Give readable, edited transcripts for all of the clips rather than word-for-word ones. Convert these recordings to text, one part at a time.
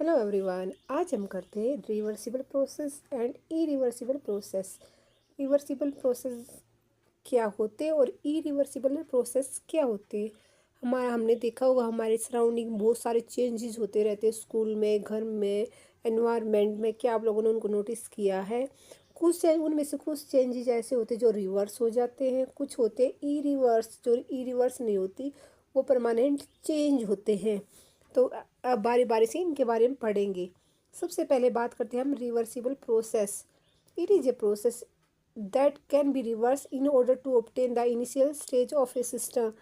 Hello everyone. आज हम करते हैं reversible process and irreversible process. Reversible process क्या होते हैं और इरिवर्सिबल प्रोसेस क्या होते हैं। हमने देखा होगा हमारे सराउंडिंग बहुत सारे चेंजेस होते रहते हैं, स्कूल में, घर में, एनवायरनमेंट में। क्या आप लोगों ने उनको नोटिस किया है? उनमें से कुछ चेंजेस ऐसे होते हैं जो रिवर्स हो जाते हैं, कुछ होते हैं ई जो ई नहीं होती, वो परमानेंट चेंज होते हैं। तो अब बारी बारी से इनके बारे में पढ़ेंगे। सबसे पहले बात करते हैं हम reversible process. It is a process that can be reverse in order to obtain the initial stage of a system.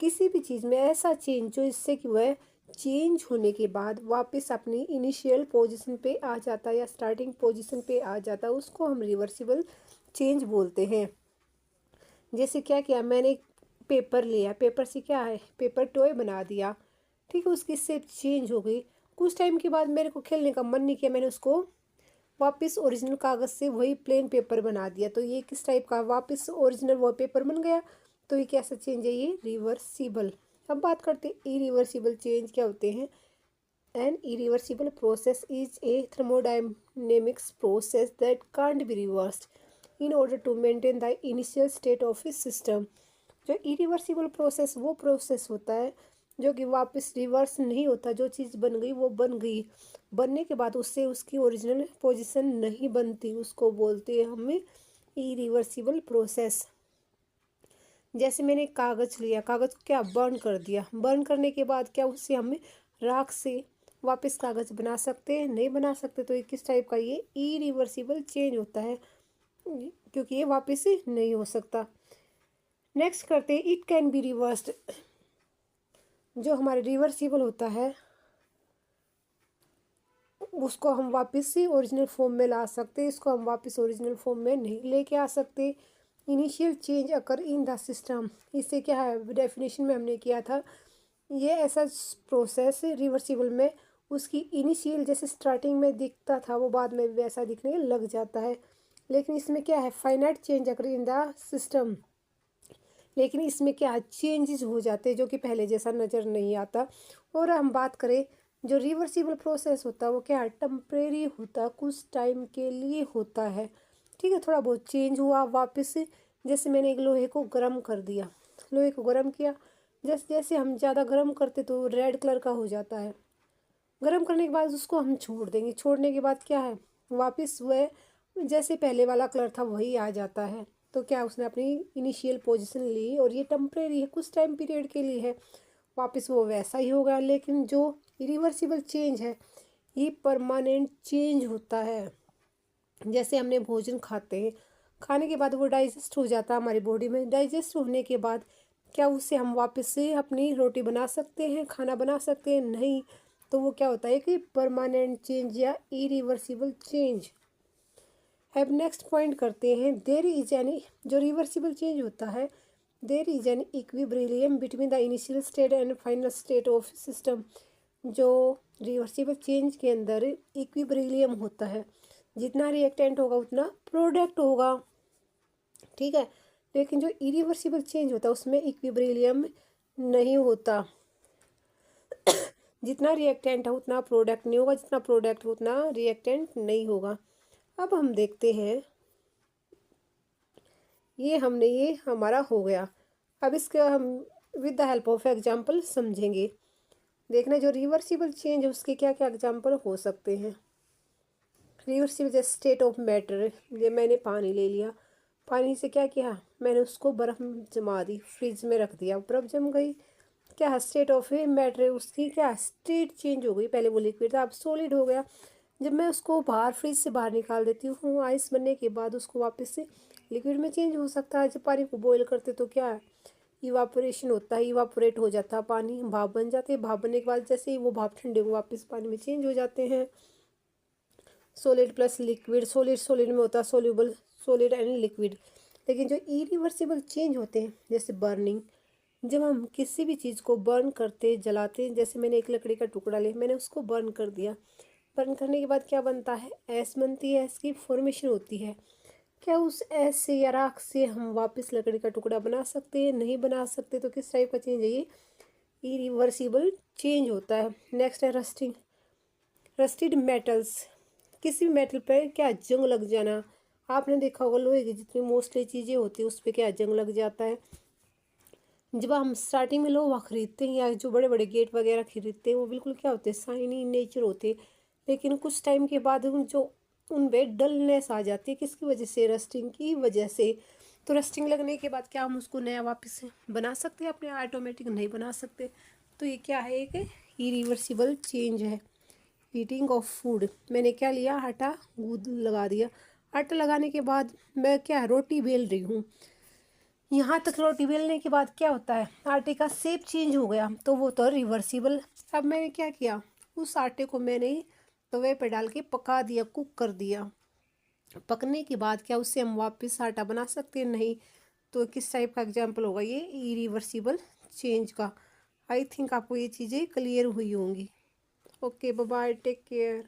किसी भी चीज़ में ऐसा चेंज जो इससे कि वह चेंज होने के बाद वापस अपनी इनिशियल पोजीशन पे आ जाता है या स्टार्टिंग पोजीशन पे आ जाता है, उसको हम रिवर्सिबल चेंज बोलते हैं। जैसे क्या किया मैंने, पेपर लिया, पेपर से क्या है, पेपर टॉय बना दिया, ठीक है, उसकी शेप चेंज हो गई। कुछ टाइम के बाद मेरे को खेलने का मन नहीं किया, मैंने उसको वापस ओरिजिनल कागज़ से वही प्लेन पेपर बना दिया। तो ये किस टाइप का वापस ओरिजिनल वो पेपर बन गया। तो ये कैसा चेंज है, ये रिवर्सिबल। अब बात करते हैं इरिवर्सिबल चेंज क्या होते हैं। An irreversible process is a thermodynamics process that can't be reversed in order to maintain the initial state of a system. जो इरिवर्सिबल प्रोसेस वो प्रोसेस होता है जो कि वापस रिवर्स नहीं होता। जो चीज़ बन गई वो बन गई, बनने के बाद उससे उसकी ओरिजिनल पोजीशन नहीं बनती, उसको बोलते हैं हमें इरिवर्सिबल प्रोसेस। जैसे मैंने कागज़ लिया, कागज़ को क्या बर्न कर दिया, बर्न करने के बाद क्या उससे हमें राख से वापस कागज़ बना सकते हैं? नहीं बना सकते। तो ये किस टाइप का, ये इरिवर्सिबल चेंज होता है, क्योंकि ये वापस नहीं हो सकता। नेक्स्ट करते हैं इट कैन बी रिवर्स्ड। जो हमारे रिवर्सिबल होता है उसको हम वापस से ओरिजिनल फॉर्म में ला सकते हैं, इसको हम वापस ओरिजिनल फॉर्म में नहीं लेके आ सकते। Initial change occur in the system, इससे क्या है, डेफिनेशन में हमने किया था, ये ऐसा प्रोसेस रिवर्सिबल में उसकी इनिशियल जैसे स्टार्टिंग में दिखता था वो बाद में वैसा दिखने लग जाता है। लेकिन इसमें क्या है, finite change occur in the system. लेकिन इसमें क्या चेंजेस हो जाते हैं जो कि पहले जैसा नज़र नहीं आता। और हम बात करें जो रिवर्सिबल प्रोसेस होता है वो क्या है, टेम्परेरी होता है, कुछ टाइम के लिए होता है, ठीक है। थोड़ा बहुत चेंज हुआ वापस से। जैसे मैंने एक लोहे को गर्म कर दिया, लोहे को गर्म किया, जैसे जैसे हम ज़्यादा गर्म करते तो रेड कलर का हो जाता है। गर्म करने के बाद उसको हम छोड़ देंगे, छोड़ने के बाद क्या है, वापस वह जैसे पहले वाला कलर था वही आ जाता है। तो क्या उसने अपनी इनिशियल पोजीशन ली और ये टेम्परेरी है, कुछ टाइम पीरियड के लिए है, वापस वो वैसा ही होगा। लेकिन जो रिवर्सिबल चेंज है ये परमानेंट चेंज होता है। जैसे हमने भोजन खाते हैं, खाने के बाद वो डाइजेस्ट हो जाता है हमारी बॉडी में, डाइजेस्ट होने के बाद क्या उससे हम वापस से अपनी रोटी बना सकते हैं, खाना बना सकते हैं? नहीं। तो वो क्या होता है कि परमानेंट चेंज या इरिवर्सिबल चेंज। अब नेक्स्ट पॉइंट करते हैं, देयर इज एन, जो रिवर्सिबल चेंज होता है, there is an equilibrium between the initial state and final state of system. जो रिवर्सिबल चेंज के अंदर इक्विब्रिलियम होता है, जितना रिएक्टेंट होगा उतना प्रोडक्ट होगा, ठीक है। लेकिन जो इरिवर्सिबल चेंज होता है उसमें इक्विब्रिलियम नहीं होता, जितना रिएक्टेंट है उतना प्रोडक्ट नहीं होगा, जितना प्रोडक्ट उतना रिएक्टेंट नहीं होगा। अब हम देखते हैं, ये हमारा हो गया। अब इसका हम with the help of example समझेंगे। देखना जो रिवर्सिबल चेंज है उसके क्या क्या एग्जांपल हो सकते हैं। रिवर्सिबल जैसे स्टेट ऑफ मैटर, ये मैंने पानी ले लिया, पानी से क्या किया, मैंने उसको बर्फ़ जमा दी, फ्रिज में रख दिया, बर्फ़ जम गई। क्या स्टेट ऑफ मैटर, उसकी क्या स्टेट चेंज हो गई, पहले वो लिक्विड था अब सॉलिड हो गया। जब मैं उसको बाहर फ्रिज से बाहर निकाल देती हूँ आइस बनने के बाद, उसको वापस से लिक्विड में चेंज हो सकता है। जब पानी को बॉईल करते तो क्या है, इवापोरेशन होता है, इवापोरेट हो जाता है पानी, भाप बन जाते हैं, भाप बनने के बाद जैसे ही वो भाप ठंडे हो वापस पानी में चेंज हो जाते हैं। Solid plus liquid, solid solid में होता है सॉल्युबल, सॉलिड एंड लिक्विड। लेकिन जो इरिवर्सिबल चेंज होते हैं जैसे बर्निंग, जब हम किसी भी चीज़ को बर्न करते जलाते, जैसे मैंने एक लकड़ी का टुकड़ा लिया, मैंने उसको बर्न कर दिया, बर्न करने के बाद क्या बनता है, ऐश बनती है, ऐश की फॉर्मेशन होती है। क्या उस ऐश से या राख से हम वापस लकड़ी का टुकड़ा बना सकते हैं? नहीं बना सकते। तो किस टाइप का चेंज है, ये इरिवर्सिबल चेंज होता है। नेक्स्ट है रस्टिंग। रस्टेड मेटल्स, किसी भी मेटल पर क्या जंग लग जाना। आपने देखा होगा लोहे की जितनी मोस्टली चीज़ें होती है उस पर क्या जंग लग जाता है। जब हम स्टार्टिंग में लोहा खरीदते हैं या जो बड़े बड़े गेट वगैरह खरीदते हैं वो बिल्कुल क्या होते हैं, शाइनी नेचर होते हैं। लेकिन कुछ टाइम के बाद उनपे डलनेस आ जाती है, किसकी वजह से, रस्टिंग की वजह से। तो रस्टिंग लगने के बाद क्या हम उसको नया वापस से बना सकते हैं अपने, ऑटोमेटिक नहीं बना सकते। तो ये क्या है, एक इरिवर्सिबल चेंज है। हीटिंग ऑफ फूड, मैंने क्या लिया, आटा गूंद लगा दिया। आटा लगाने के बाद मैं क्या रोटी बेल रही हूँ। यहाँ तक रोटी बेलने के बाद क्या होता है, आटे का शेप चेंज हो गया, तो वो तो रिवर्सिबल। अब मैंने क्या किया, उस आटे को मैंने तवे पे डाल के पका दिया, कुक कर दिया। पकने के बाद क्या उससे हम वापस आटा बना सकते हैं, नहीं। तो किस टाइप का एग्जाम्पल होगा ये, इरिवर्सिबल चेंज का। आई थिंक आपको ये चीज़ें क्लियर हुई होंगी। Okay, bye bye, take care.